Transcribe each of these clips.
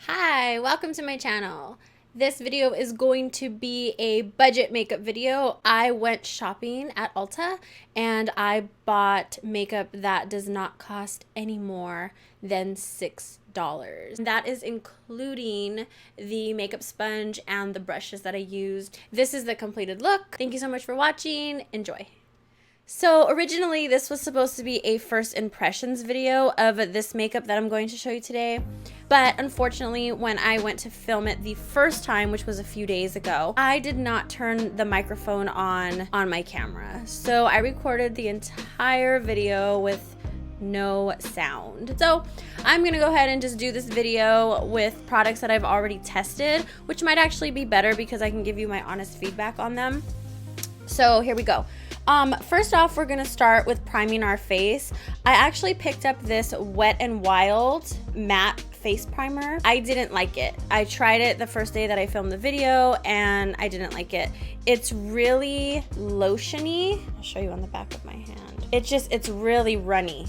Hi, welcome to my channel. This video is going to be a budget makeup video. I went shopping at Ulta and I bought makeup that does not cost any more than $6. That is including the makeup sponge and the brushes that I used. This is the completed look. Thank you so much for watching. Enjoy. So originally this was supposed to be a first impressions video of this makeup that I'm going to show you today. But unfortunately, when I went to film it the first time, which was a few days ago, I did not turn the microphone on my camera. So I recorded the entire video with no sound. So I'm gonna go ahead and just do this video with products that I've already tested, which might actually be better because I can give you my honest feedback on them. So here we go. First off, we're gonna start with priming our face. I actually picked up this Wet n Wild matte face primer. I didn't like it. I tried it the first day that I filmed the video and I didn't like it. It's really lotiony. I'll show you on the back of my hand. It's really runny.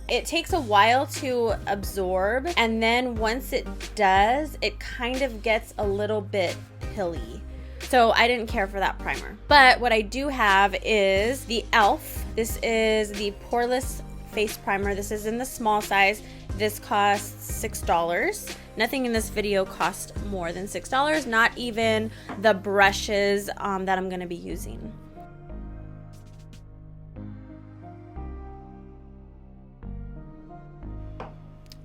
It takes a while to absorb, and then once it does, it kind of gets a little bit pilly. So I didn't care for that primer. But what I do have is the e.l.f. This is the Poreless Face Primer. This is in the small size. This costs $6. Nothing in this video cost more than $6, not even the brushes that I'm gonna be using.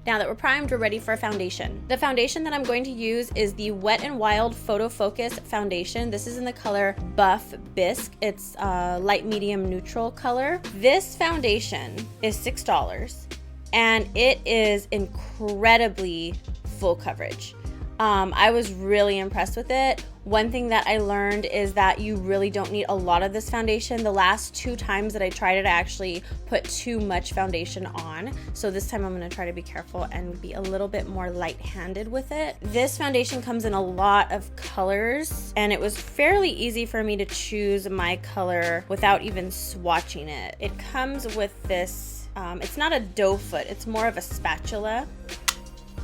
Now that we're primed, we're ready for a foundation. The foundation that I'm going to use is the Wet n Wild Photo Focus Foundation. This is in the color Buff Bisque. It's a light medium neutral color. This foundation is $6 and it is incredibly full coverage. I was really impressed with it. One thing that I learned is that you really don't need a lot of this foundation. The last 2 times that I tried it, I actually put too much foundation on. So this time I'm gonna try to be careful and be a little bit more light-handed with it. This foundation comes in a lot of colors and it was fairly easy for me to choose my color without even swatching it. It comes with this, it's not a doe foot, it's more of a spatula.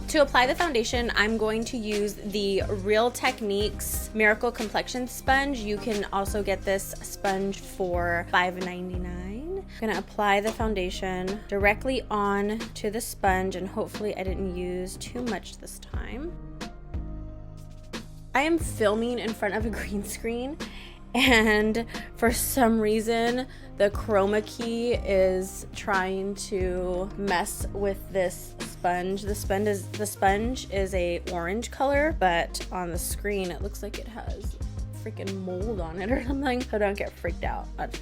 To apply the foundation, I'm going to use the Real Techniques Miracle Complexion Sponge. You can also get this sponge for $5.99. I'm gonna apply the foundation directly on to the sponge, and hopefully I didn't use too much this time. I am filming in front of a green screen, and for some reason the chroma key is trying to mess with this sponge. The sponge is a orange color, but on the screen it looks like it has freaking mold on it or something. So don't get freaked out. That's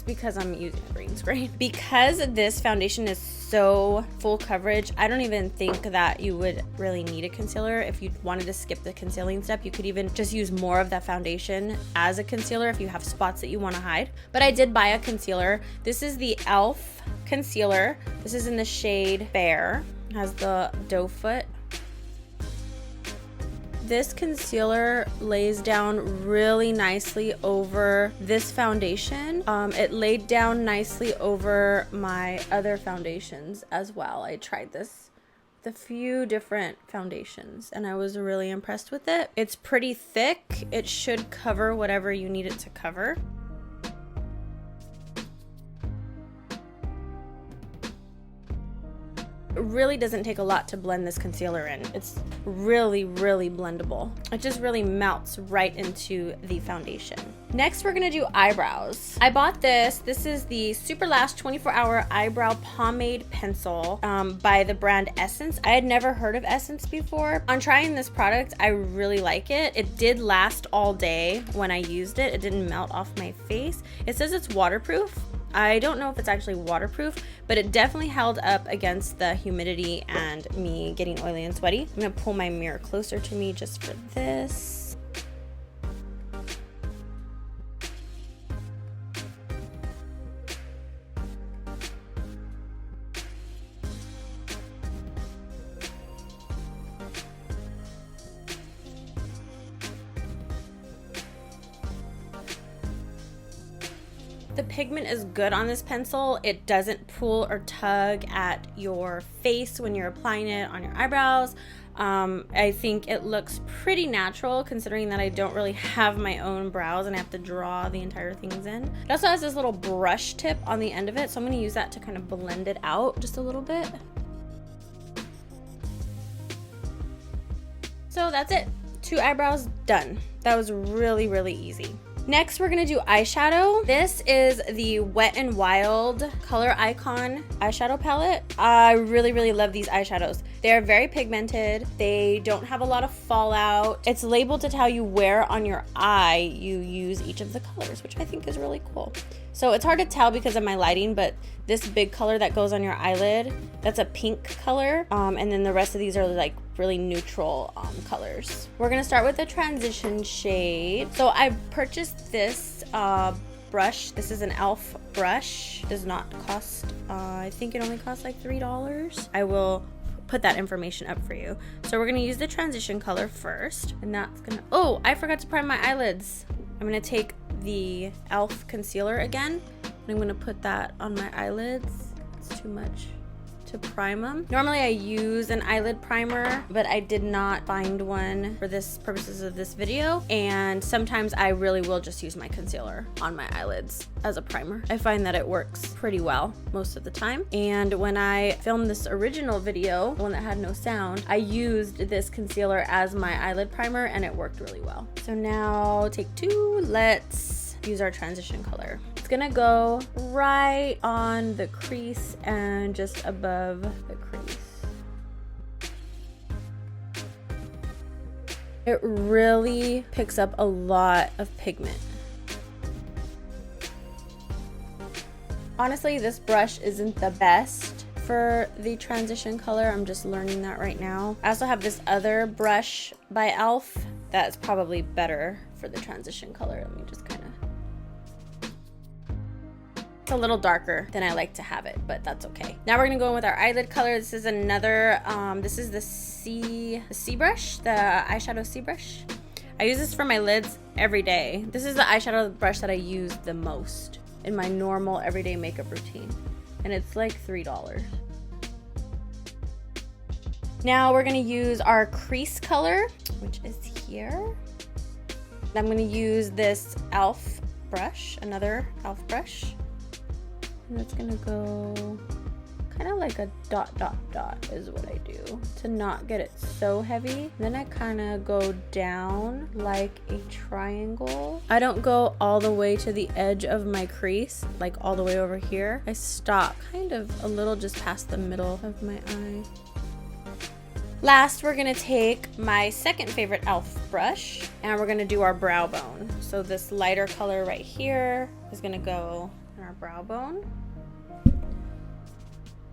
because I'm using a green screen. Because this foundation is so full coverage, I don't even think that you would really need a concealer. If you wanted to skip the concealing step, you could even just use more of that foundation as a concealer if you have spots that you want to hide. But I did buy a concealer. This is the e.l.f. concealer. This is in the shade Fair. It has the doe foot. This concealer lays down really nicely over this foundation. It laid down nicely over my other foundations as well. I tried this with a few different foundations and I was really impressed with it. It's pretty thick. It should cover whatever you need it to cover. It really doesn't take a lot to blend this concealer in. It's really, really blendable. It just really melts right into the foundation. Next, we're gonna do eyebrows. I bought this. This is the Super Lash 24-Hour Eyebrow Pomade Pencil by the brand Essence. I had never heard of Essence before. On trying this product, I really like it. It did last all day when I used it. It didn't melt off my face. It says it's waterproof. I don't know if it's actually waterproof, but it definitely held up against the humidity and me getting oily and sweaty. I'm gonna pull my mirror closer to me just for this. The pigment is good on this pencil. It doesn't pull or tug at your face when you're applying it on your eyebrows. I think it looks pretty natural considering that I don't really have my own brows and I have to draw the entire things in. It also has this little brush tip on the end of it, so I'm going to use that to kind of blend it out just a little bit. So that's it. 2 eyebrows done. That was really, really easy. Next, we're gonna do eyeshadow. This is the Wet n Wild Color Icon eyeshadow palette. I really, really love these eyeshadows. They're very pigmented. They don't have a lot of fallout. It's labeled to tell you where on your eye you use each of the colors, which I think is really cool. So it's hard to tell because of my lighting, but this big color that goes on your eyelid, that's a pink color. And then the rest of these are like really neutral colors. We're gonna start with the transition shade. So I purchased this brush. This is an e.l.f. brush. Does not cost, I think it only costs like $3. I will put that information up for you. So we're gonna use the transition color first, and that's gonna, oh, I forgot to prime my eyelids. I'm gonna take the e.l.f. concealer again, and I'm gonna put that on my eyelids. It's too much to prime them. Normally I use an eyelid primer, but I did not find one for this purposes of this video, and sometimes I really will just use my concealer on my eyelids as a primer. I find that it works pretty well most of the time. And when I filmed this original video, the one that had no sound, I used this concealer as my eyelid primer and it worked really well. So now take 2, let's use our transition color. It's gonna go right on the crease and just above the crease. It really picks up a lot of pigment. Honestly, this brush isn't the best for the transition color. I'm just learning that right now. I also have this other brush by e.l.f. that's probably better for the transition color. Let me just kind of, it's a little darker than I like to have it, but that's okay. Now we're gonna go in with our eyelid color. This is another, this is the C brush, the eyeshadow C brush. I use this for my lids every day. This is the eyeshadow brush that I use the most in my normal everyday makeup routine, and it's like $3. Now we're gonna use our crease color, which is here. I'm gonna use this e.l.f. brush, another e.l.f. brush. And it's gonna go kind of like a dot, dot, dot is what I do to not get it so heavy. Then I kind of go down like a triangle. I don't go all the way to the edge of my crease, like all the way over here. I stop kind of a little just past the middle of my eye. Last, we're gonna take my second favorite e.l.f. brush and we're gonna do our brow bone. So this lighter color right here is gonna go in our brow bone,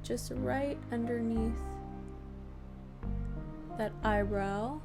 just right underneath that eyebrow.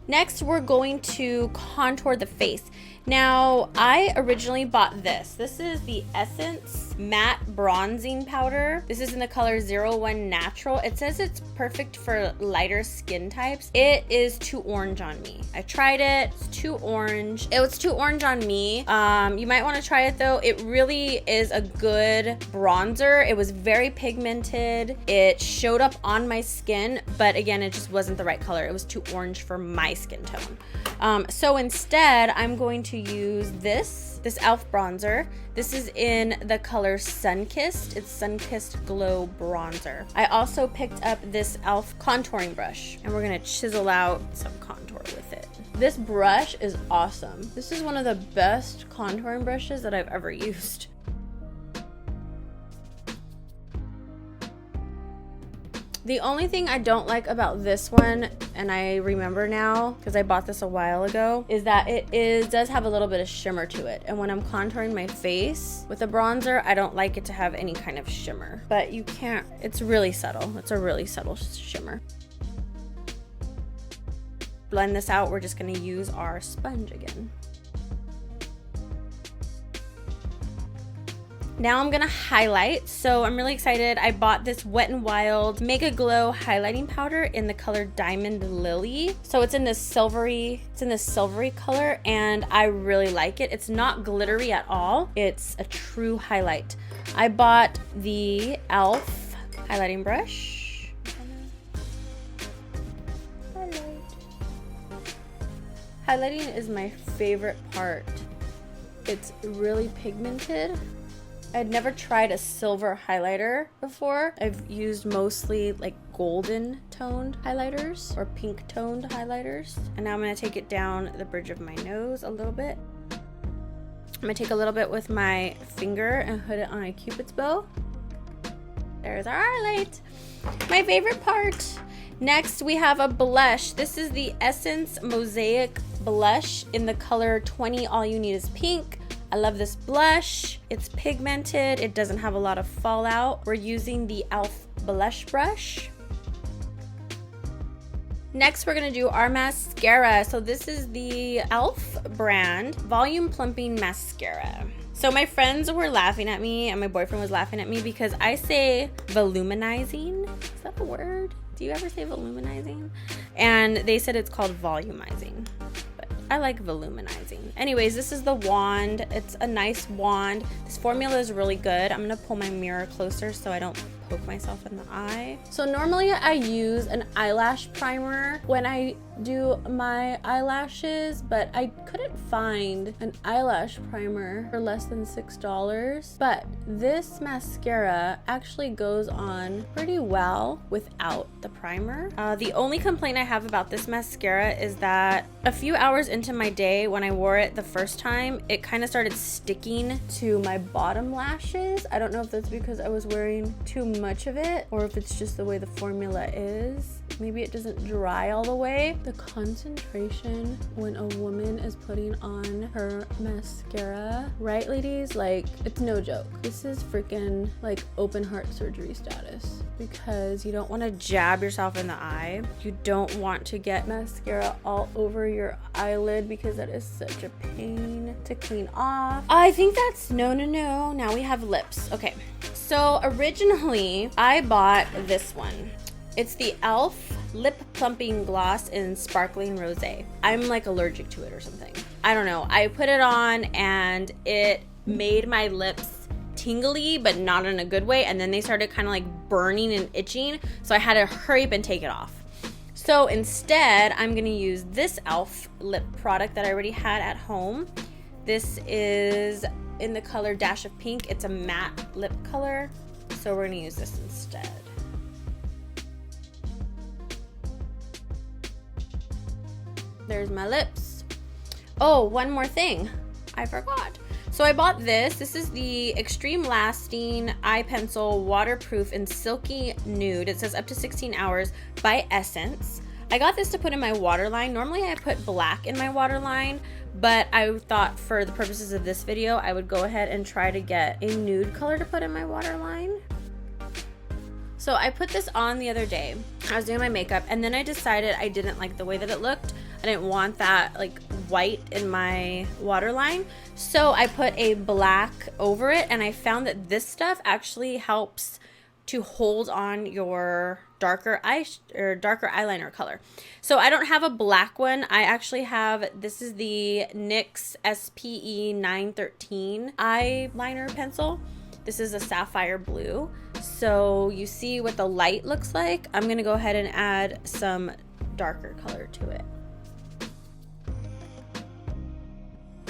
Next, we're going to contour the face. Now, I originally bought this. This is the Essence Matte Bronzing Powder. This is in the color 01 Natural. It says it's perfect for lighter skin types. It is too orange on me. I tried it, it's too orange. It was too orange on me. You might wanna try it though. It really is a good bronzer. It was very pigmented. It showed up on my skin, but again, it just wasn't the right color. It was too orange for my skin tone. So instead, I'm going to use this e.l.f. bronzer. This is in the color Sunkissed. It's Sunkissed Glow Bronzer. I also picked up this e.l.f. contouring brush, and we're gonna chisel out some contour with it. This brush is awesome. This is one of the best contouring brushes that I've ever used. The only thing I don't like about this one, and I remember now because I bought this a while ago, is that it does have a little bit of shimmer to it. And when I'm contouring my face with a bronzer, I don't like it to have any kind of shimmer. But you can't, it's really subtle. It's a really subtle shimmer. Blend this out, we're just gonna use our sponge again. Now I'm gonna highlight. So I'm really excited. I bought this Wet n Wild Mega Glow highlighting powder in the color Diamond Lily. So it's in this silvery color, and I really like it. It's not glittery at all. It's a true highlight. I bought the e.l.f. highlighting brush. Highlighting is my favorite part. It's really pigmented. I'd never tried a silver highlighter before. I've used mostly like golden toned highlighters or pink toned highlighters. And now I'm gonna take it down the bridge of my nose a little bit. I'm gonna take a little bit with my finger and put it on a Cupid's bow. There's our highlight. My favorite part. Next, we have a blush. This is the Essence Mosaic Blush in the color 20 All You Need Is Pink. I love this blush. It's pigmented. It doesn't have a lot of fallout. We're using the e.l.f. blush brush. Next, we're gonna do our mascara. So this is the e.l.f. brand Volume Plumping Mascara. So my friends were laughing at me and my boyfriend was laughing at me because I say voluminizing. Is that a word? Do you ever say voluminizing? And they said it's called volumizing. I like voluminizing. Anyways, this is the wand. It's a nice wand. This formula is really good. I'm gonna pull my mirror closer so I don't poke myself in the eye. So normally I use an eyelash primer when I do my eyelashes, but I couldn't find an eyelash primer for less than $6. But this mascara actually goes on pretty well without the primer. The only complaint I have about this mascara is that a few hours into my day when I wore it the first time, it kind of started sticking to my bottom lashes. I don't know if that's because I was wearing too much of it or if it's just the way the formula is. Maybe it doesn't dry all the way. The concentration when a woman is putting on her mascara, right ladies? Like, it's no joke. This is freaking like open heart surgery status because you don't want to jab yourself in the eye. You don't want to get mascara all over your eyelid because that is such a pain to clean off. I think that's no. Now we have lips. Okay, so originally I bought this one. It's the e.l.f. Lip Plumping Gloss in Sparkling Rosé. I'm like allergic to it or something. I don't know. I put it on and it made my lips tingly, but not in a good way. And then they started kind of like burning and itching. So I had to hurry up and take it off. So instead, I'm gonna use this e.l.f. lip product that I already had at home. This is in the color Dash of Pink. It's a matte lip color. So we're gonna use this instead. There's my lips. Oh, one more thing. I forgot. So I bought this. This is the Extreme Lasting Eye Pencil Waterproof and Silky Nude. It says up to 16 hours by Essence. I got this to put in my waterline. Normally I put black in my waterline, but I thought for the purposes of this video, I would go ahead and try to get a nude color to put in my waterline. So I put this on the other day. I was doing my makeup and then I decided I didn't like the way that it looked. I didn't want that like white in my waterline. So I put a black over it and I found that this stuff actually helps to hold on your darker eyeliner color. So I don't have a black one. I actually have, this is the NYX SPE 913 eyeliner pencil. This is a sapphire blue. So you see what the light looks like. I'm gonna go ahead and add some darker color to it.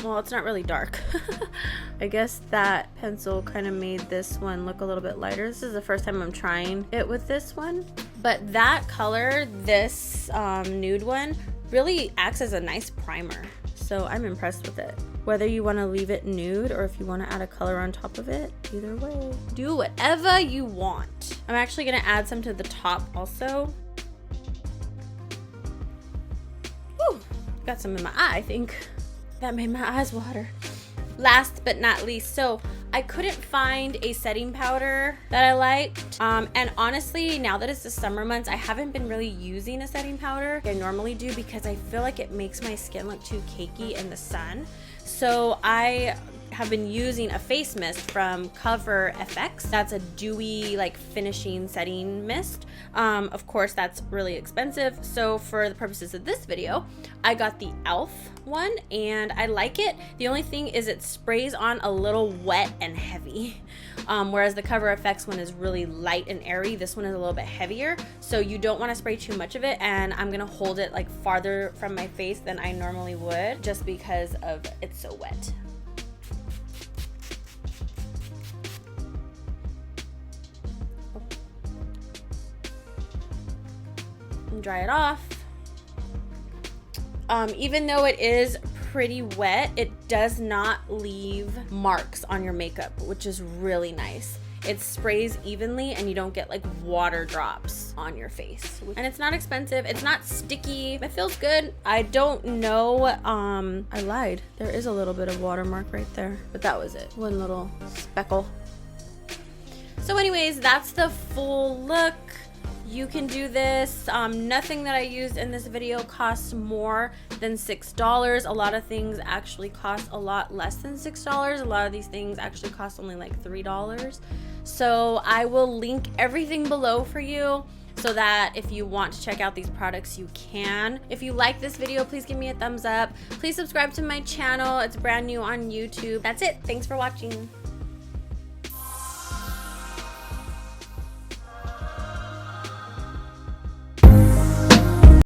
Well, it's not really dark. I guess that pencil kind of made this one look a little bit lighter. This is the first time I'm trying it with this one. But that color, this nude one, really acts as a nice primer. So I'm impressed with it. Whether you want to leave it nude or if you want to add a color on top of it, either way. Do whatever you want. I'm actually going to add some to the top also. Whew, got some in my eye, I think. That made my eyes water. Last but not least, so I couldn't find a setting powder that I liked. And honestly, now that it's the summer months, I haven't been really using a setting powder like I normally do because I feel like it makes my skin look too cakey in the sun. So I have been using a face mist from Cover FX. That's a dewy, like, finishing setting mist. Of course, that's really expensive. So for the purposes of this video, I got the e.l.f. one, and I like it. The only thing is it sprays on a little wet and heavy. Whereas the Cover FX one is really light and airy. This one is a little bit heavier, so you don't want to spray too much of it, and I'm gonna hold it like farther from my face than I normally would just because of it's so wet. And dry it off. Even though it is pretty wet, it does not leave marks on your makeup, which is really nice. It sprays evenly and you don't get like water drops on your face. And it's not expensive, it's not sticky, it feels good. I don't know, I lied. There is a little bit of watermark right there, but that was it. One little speckle. So anyways, that's the full look. You can do this. Nothing that I used in this video costs more than $6. A lot of things actually cost a lot less than $6. A lot of these things actually cost only like $3. So I will link everything below for you so that if you want to check out these products, you can. If you like this video, please give me a thumbs up. Please subscribe to my channel. It's brand new on YouTube. That's it. Thanks for watching.